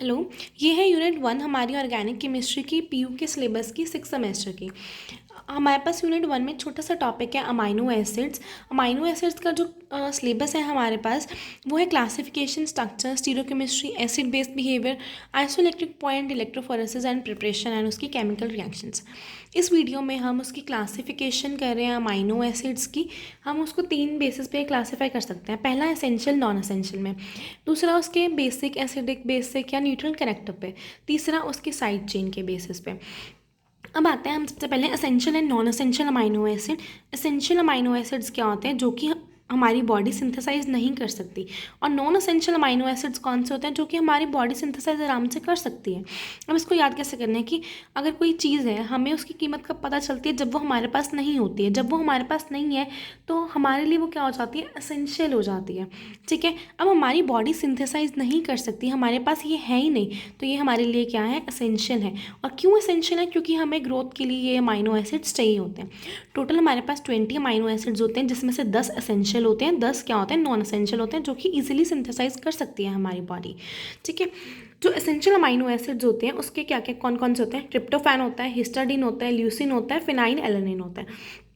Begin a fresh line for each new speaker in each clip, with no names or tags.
Hello. ये है unit 1 हमारी ऑर्गेनिक केमिस्ट्री की पीयू के सिलेबस की 6 सेमेस्टर की। हमारे पास यूनिट 1 में छोटा सा टॉपिक है अमाइनो एसिड्स। अमाइनो एसिड्स का जो सिलेबस है हमारे पास वो है classification, structure, stereochemistry, acid based behaviour, isoelectric point, electrophoresis and preparation and उसकी केमिकल रिएक्शंस। इस वीडियो में हम उसकी क्लासिफिकेशन कर रहे हैं अमाइनो एसिड्स की। हम उसको 3 बेसिस पे क्लासीफाई कर सकते हैं। पहला एसेंशियल, नॉन एसेंशियल में। दूसरा उसके बेसिक, एसिडिक, बेसिक या न्यूट्रल कैरेक्टर पे। तीसरा उसकी साइड चेन के बेसिस पे। अब आते हैं हम सबसे पहले essential and non essential amino acid. Essential amino acids क्या होते हैं जो कि हमारी बॉडी सिंथेसाइज नहीं कर सकती, और नॉन एसेंशियल अमाइनो एसिड्स कौन से होते हैं जो कि हमारी बॉडी सिंथेसाइज आराम से कर सकती है। अब इसको याद कैसे करना है कि अगर कोई चीज़ है, हमें उसकी कीमत कब पता चलती है, जब वो हमारे पास नहीं होती है। जब वो हमारे पास नहीं है तो हमारे लिए वो क्या हो जाती है, एसेंशियल हो जाती है। ठीक है। अब हमारी बॉडी सिंथेसाइज नहीं कर सकती, हमारे पास ये है ही नहीं, तो ये हमारे लिए क्या है, एसेंशियल है। और क्यों एसेंशियल है, क्योंकि हमें ग्रोथ के लिए ये अमाइनो एसिड्स चाहिए होते हैं। टोटल हमारे पास 20 अमाइनो एसिड्स होते हैं, जिसमें से 10 एसेंशियल होते हैं, 10 क्या होते हैं, नॉन एसेंशियल होते हैं, जो कि इजीली सिंथेसाइज कर सकती है हमारी बॉडी। ठीक है। जो एसेंशियल अमाइनो एसिड्स होते हैं उसके क्या क्या कौन कौन से होते हैं, ट्रिप्टोफैन होता है, हिस्टाडीन होता है, ल्यूसिन होता है, फिनाइल एलानिन होता है।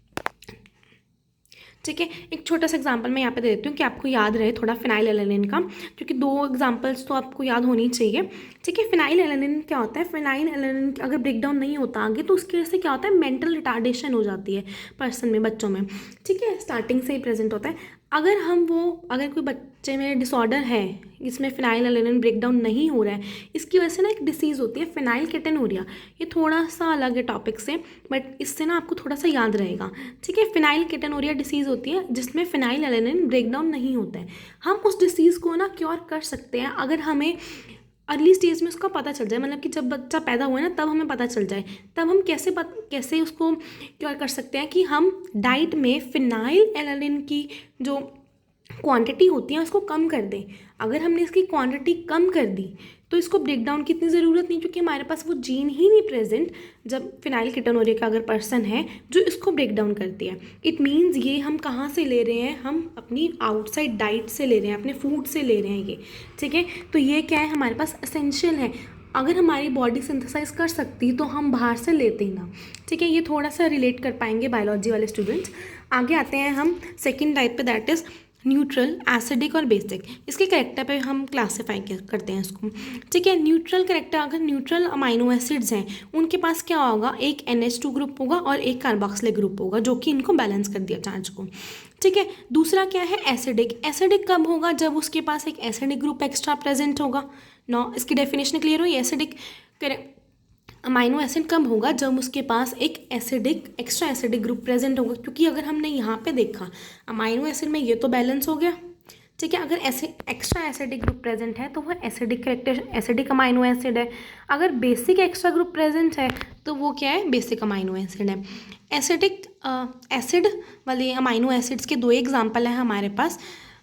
ठीक है। एक छोटा सा एग्जांपल मैं यहाँ पे दे देती हूँ कि आपको याद रहे थोड़ा फिनाइल एलानिन का, क्योंकि 2 एग्जांपल्स तो आपको याद होनी चाहिए। ठीक है। फिनाइल एलानिन क्या होता है, फिनाइल एलानिन अगर ब्रेक डाउन नहीं होता आगे तो उसकी वजह से क्या होता है, मेंटल रिटार्डेशन हो जाती है पर्सन में, बच्चों में। ठीक है। स्टार्टिंग से ही प्रेजेंट होता है। अगर कोई बच्चे में डिसऑर्डर है, इसमें फिनाइल एलानिन ब्रेक डाउन नहीं हो रहा है, इसकी वजह से ना एक डिसीज़ होती है फिनाइल केटोनूरिया। ये थोड़ा सा अलग है टॉपिक से, बट इससे ना आपको थोड़ा सा याद रहेगा। ठीक है। फिनाइल केटोनूरिया डिसीज़ होती है जिसमें फिनाइल एलानिन ब्रेक डाउन नहीं होता है। हम उस डिसीज़ को ना क्योर कर सकते हैं अगर हमें अर्ली स्टेज में उसका पता चल जाए, मतलब कि जब बच्चा पैदा हुआ है ना तब हमें पता चल जाए। तब हम कैसे उसको क्योर कर सकते हैं कि हम डाइट में फिनाइल एलानिन की जो क्वांटिटी होती है उसको कम कर दें। अगर हमने इसकी क्वांटिटी कम कर दी तो इसको ब्रेक डाउन की इतनी ज़रूरत नहीं, क्योंकि हमारे पास वो जीन ही नहीं प्रेजेंट जब फिनाइल कीटोनूरिया का अगर पर्सन है जो इसको ब्रेक डाउन करती है। इट मीन्स ये हम कहाँ से ले रहे हैं, हम अपनी आउटसाइड डाइट से ले रहे हैं, अपने फूड से ले रहे हैं ये। ठीक है। तो ये क्या है, हमारे पास एसेंशियल है। अगर हमारी बॉडी सिंथेसाइज कर सकती तो हम बाहर से लेते ही ना। ठीक है। ये थोड़ा सा रिलेट कर पाएंगे बायोलॉजी वाले स्टूडेंट्स। आगे आते हैं हम सेकेंड टाइप पे, दैट इज़ न्यूट्रल, एसिडिक और बेसिक। इसके करेक्टर पे हम क्लासीफाई करते हैं इसको। ठीक है। न्यूट्रल करेक्टर, अगर न्यूट्रल अमाइनो एसिड्स हैं उनके पास क्या होगा, एक NH2 ग्रुप होगा और एक कार्बोक्सिलिक ग्रुप होगा जो कि इनको बैलेंस कर दिया चार्ज को। ठीक है। दूसरा क्या है, एसिडिक। एसिडिक कब होगा, जब उसके पास एक एसिडिक ग्रुप एक्स्ट्रा प्रेजेंट होगा। नो, इसकी डेफिनेशन क्लियर हुई। एसिडिक अमाइनो एसिड कम होगा जब उसके पास एक एक्स्ट्रा एसिडिक ग्रुप प्रेजेंट होगा, क्योंकि अगर हमने यहाँ पे देखा अमाइनो एसिड में ये तो बैलेंस हो गया। ठीक है। अगर एक्स्ट्रा एसिडिक ग्रुप प्रेजेंट है तो वह एसिडिक अमाइनो एसिड है। अगर बेसिक एक्स्ट्रा ग्रुप प्रेजेंट है तो वो क्या है, बेसिक अमाइनो एसिड है। एसिड वाले अमाइनो एसिड्स के 2 एग्जाम्पल हैं हमारे पास,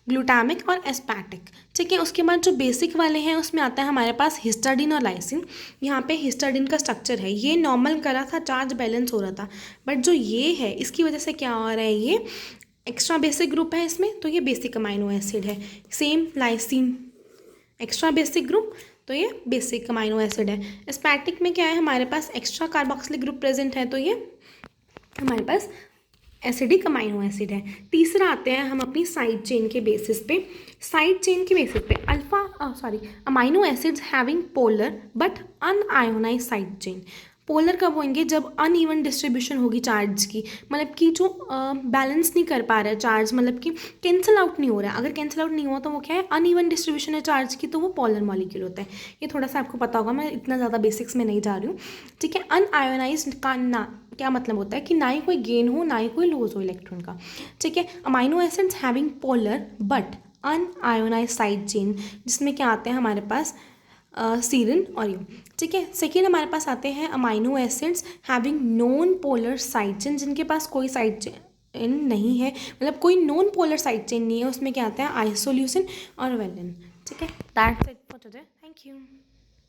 ग्लूटामिक और एस्पैटिक। ठीक है। उसके बाद जो बेसिक वाले हैं उसमें आता है हमारे पास हिस्टाडीन और लाइसिन। यहाँ पे हिस्टाडीन का स्ट्रक्चर है, ये नॉर्मल करा था, चार्ज बैलेंस हो रहा था, बट जो ये है इसकी वजह से क्या हो रहा है, ये एक्स्ट्रा बेसिक ग्रुप है इसमें, तो ये बेसिक अमाइनो एसिड है। Same lysine, extra basic group, तो ये बेसिक अमाइनो एसिड है। एस्पैटिक में क्या है, हमारे पास एक्स्ट्रा कार्बोक्सिलिक ग्रुप प्रेजेंट है, तो ये हमारे पास एसिडिक अमाइनो एसिड है। तीसरा आते हैं हम अपनी साइड चेन के बेसिस पे। साइड चेन के बेसिस पे amino acids having polar but unionised side chain. Polar कब होंगे, जब अनइवन डिस्ट्रीब्यूशन होगी चार्ज की, मतलब कि जो बैलेंस नहीं कर पा रहा है चार्ज, मतलब कि कैंसिल आउट नहीं हो रहा है। अगर कैंसिल आउट नहीं हुआ तो वो क्या है, अनइवन डिस्ट्रीब्यूशन है चार्ज की, तो वो पोलर मॉलिक्यूल होता है। ये थोड़ा सा आपको पता होगा, मैं इतना ज़्यादा बेसिक्स में नहीं जा रही हूँ। ठीक है। अनआयोनाइज्ड का ना क्या मतलब होता है कि ना ही कोई गेन हो ना ही कोई लूज हो इलेक्ट्रॉन का। ठीक है। Amino acids having polar but unionised side chain, जिसमें क्या आते हैं हमारे पास सीरिन और यू। ठीक है। सेकेंड हमारे पास आते हैं amino acids having non polar side chain, जिनके पास कोई साइड चेन नहीं है, मतलब कोई नॉन पोलर साइड चेन नहीं है। उसमें क्या आता है, आइसोल्यूसिन और वेलिन। ठीक है। That's it for today. Thank you.